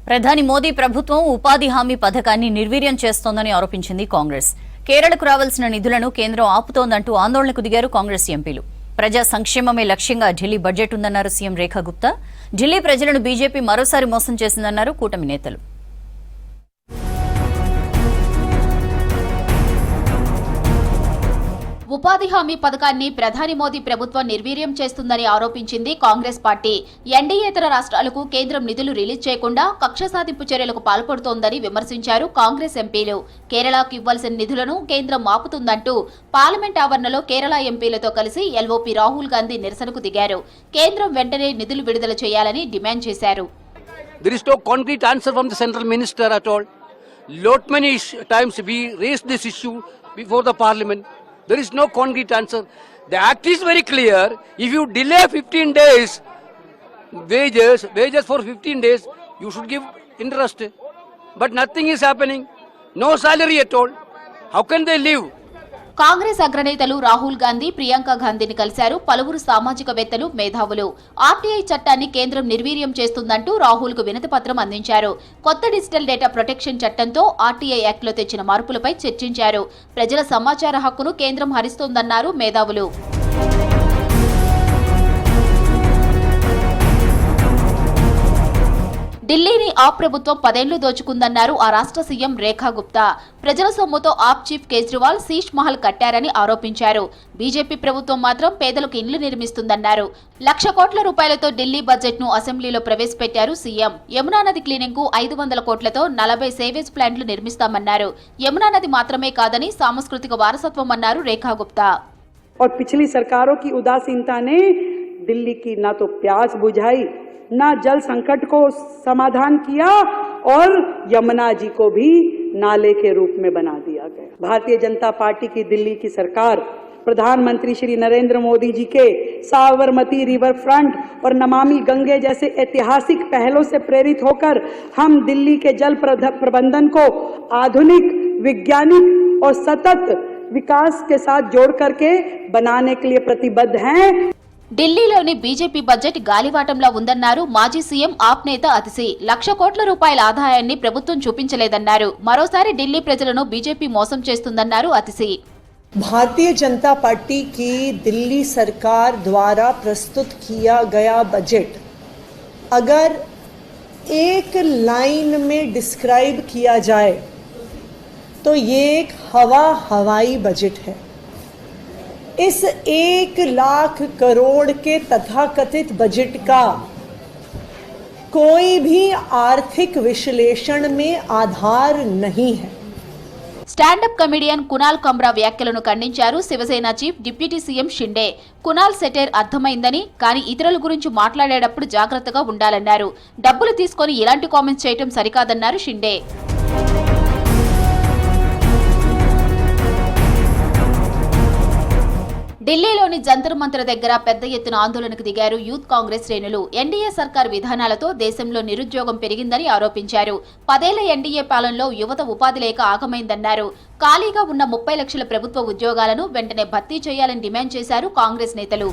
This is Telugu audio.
ప్రధాని మోదీ ప్రభుత్వం ఉపాధి హామీ పథకాన్ని నిర్వీర్యం చేస్తోందని ఆరోపించింది కాంగ్రెస్. కేరళకు రావాల్సిన నిధులను కేంద్రం ఆపుతోందంటూ ఆందోళనకు దిగారు కాంగ్రెస్ ఎంపీలు. ప్రజా సంక్షేమమే లక్ష్యంగా ఢిల్లీ బడ్జెట్ ఉందన్నారు సీఎం రేఖా గుప్తా. ఢిల్లీ ప్రజలను బీజేపీ మరోసారి మోసం చేసిందన్నారు కూటమి నేతలు. ఉపాధి హామీ పథకాన్ని ప్రధాని మోదీ ప్రభుత్వం నిర్వీర్యం చేస్తుందని ఆరోపించింది కాంగ్రెస్ పార్టీ. ఎన్డీయేతర రాష్ట్రాలకు కేంద్రం నిధులు రిలీజ్ చేయకుండా కక్ష సాధింపు చర్యలకు పాల్పడుతోందని విమర్శించారు కాంగ్రెస్ ఎంపీలు. కేరళకు ఇవ్వాల్సిన నిధులను కేంద్రం ఆపుతుందంటూ పార్లమెంట్ ఆవరణలో కేరళ ఎంపీలతో కలిసి ఎల్ఓపీ రాహుల్ గాంధీ నిరసనకు దిగారు. కేంద్రం వెంటనే నిధులు విడుదల చేయాలని డిమాండ్ చేశారు. There is no concrete answer from the central minister at all. Lot many times we raised this issue before the parliament. There is no concrete answer. The act is very clear. If you delay 15 days wages for 15 days, you should give interest. But nothing is happening. No salary at all. How can they live? Congress అగ్రనేతలు Rahul Gandhi, Priyanka గాంధీని కలిశారు పలువురు సామాజికవేత్తలు, మేధావులు. ఆర్టీఐ చట్టాన్ని కేంద్రం నిర్వీర్యం చేస్తుందంటూ రాహుల్ కు వినతి పత్రం అందించారు. కొత్త డిజిటల్ డేటా ప్రొటెక్షన్ చట్టంతో ఆర్టీఐ యాక్ట్లో తెచ్చిన మార్పులపై చర్చించారు. ప్రజల సమాచార హక్కును కేంద్రం హరిస్తోందన్నారు మేధావులు. ఢిల్లీని ఆప్ ప్రభుత్వం 10 ఏళ్లు దోచుకుందన్నారు ఆ రాష్ట్ర సీఎం రేఖా గుప్తా. ప్రజల సొమ్ముతో ఆప్ చీఫ్ కేజ్రీవాల్ శీష్ మహల్ కట్టారని ఆరోపించారు. బీజేపీ ప్రభుత్వం మాత్రం పేదలకు ఇండ్లు నిర్మిస్తుందన్నారు. 1,00,000 కోట్ల రూపాయలతో ఢిల్లీ బడ్జెట్ ను అసెంబ్లీలో ప్రవేశపెట్టారు సీఎం. యమునా నది క్లీనింగ్ కు 500 కోట్లతో 40 సేవేజ్ ప్లాంట్లు నిర్మిస్తామన్నారు. యమునా నది మాత్రమే కాదని సాంస్కృతిక వారసత్వం అన్నారు రేఖా గుప్తా. और पिछली सरकारों की उदासीनता ने दिल्ली की ना तो प्यास बुझाई, ना जल संकट को समाधान किया और यमुना जी को भी नाले के रूप में बना दिया गया। भारतीय जनता पार्टी की दिल्ली की सरकार प्रधानमंत्री श्री नरेंद्र मोदी जी के साबरमती रिवर फ्रंट और नमामि गंगे जैसे ऐतिहासिक पहलों से प्रेरित होकर हम दिल्ली के जल प्रबंधन को आधुनिक, वैज्ञानिक और सतत विकास के साथ जोड़ करके बनाने के लिए प्रतिबद्ध हैं। ఢిల్లీలోని బీజేపీ బడ్జెట్ గాలివాటంలా ఉందన్నారు మాజీ సీఎం ఆప్ నేత అతిశి. 1,00,000 కోట్ల రూపాయల ఆదాయాన్ని ప్రభుత్వం చూపించలేదన్నారు. మరోసారి ఢిల్లీ ప్రజలను బీజేపీ మోసం చేస్తుందన్నారు అతిశి. भारतीय जनता पार्टी की दिल्ली सरकार द्वारा प्रस्तुत किया गया बजट अगर एक लाइन में डिस्क्राइब किया जाए तो ये एक हवाई बजट है। इस 1,00,000 करोड़ के तथाकथित बजट का कोई भी आर्थिक विश्लेषण में आधार नहीं है। స్టాండప్ కమెడియన్ కునాల్ కమ్రా వ్యాఖ్యలను ఖండించారు Shiv Sena chief deputy CM Shinde. Kunal satire అర్థమైందని, కానీ ఇతరుల గురించి మాట్లాడేటప్పుడు జాగ్రత్తగా ఉండాలన్నారు. డబ్బులు తీసుకొని ఇలాంటి కామెంట్స్ చేయడం సరికాదన్నారు షిండే. ఢిల్లీలోని జంతర్ మంతర్ దగ్గర పెద్ద ఎత్తున ఆందోళనకు దిగారు యూత్ కాంగ్రెస్ శ్రేణులు. ఎన్డీఏ సర్కార్ విధానాలతో దేశంలో నిరుద్యోగం పెరిగిందని ఆరోపించారు. 10 ఏళ్ల ఎన్డీఏ పాలనలో యువత ఉపాధి లేక ఆగమైందన్నారు. ఖాళీగా ఉన్న 30 లక్షల ప్రభుత్వ ఉద్యోగాలను వెంటనే భర్తీ చేయాలని డిమాండ్ చేశారు కాంగ్రెస్ నేతలు.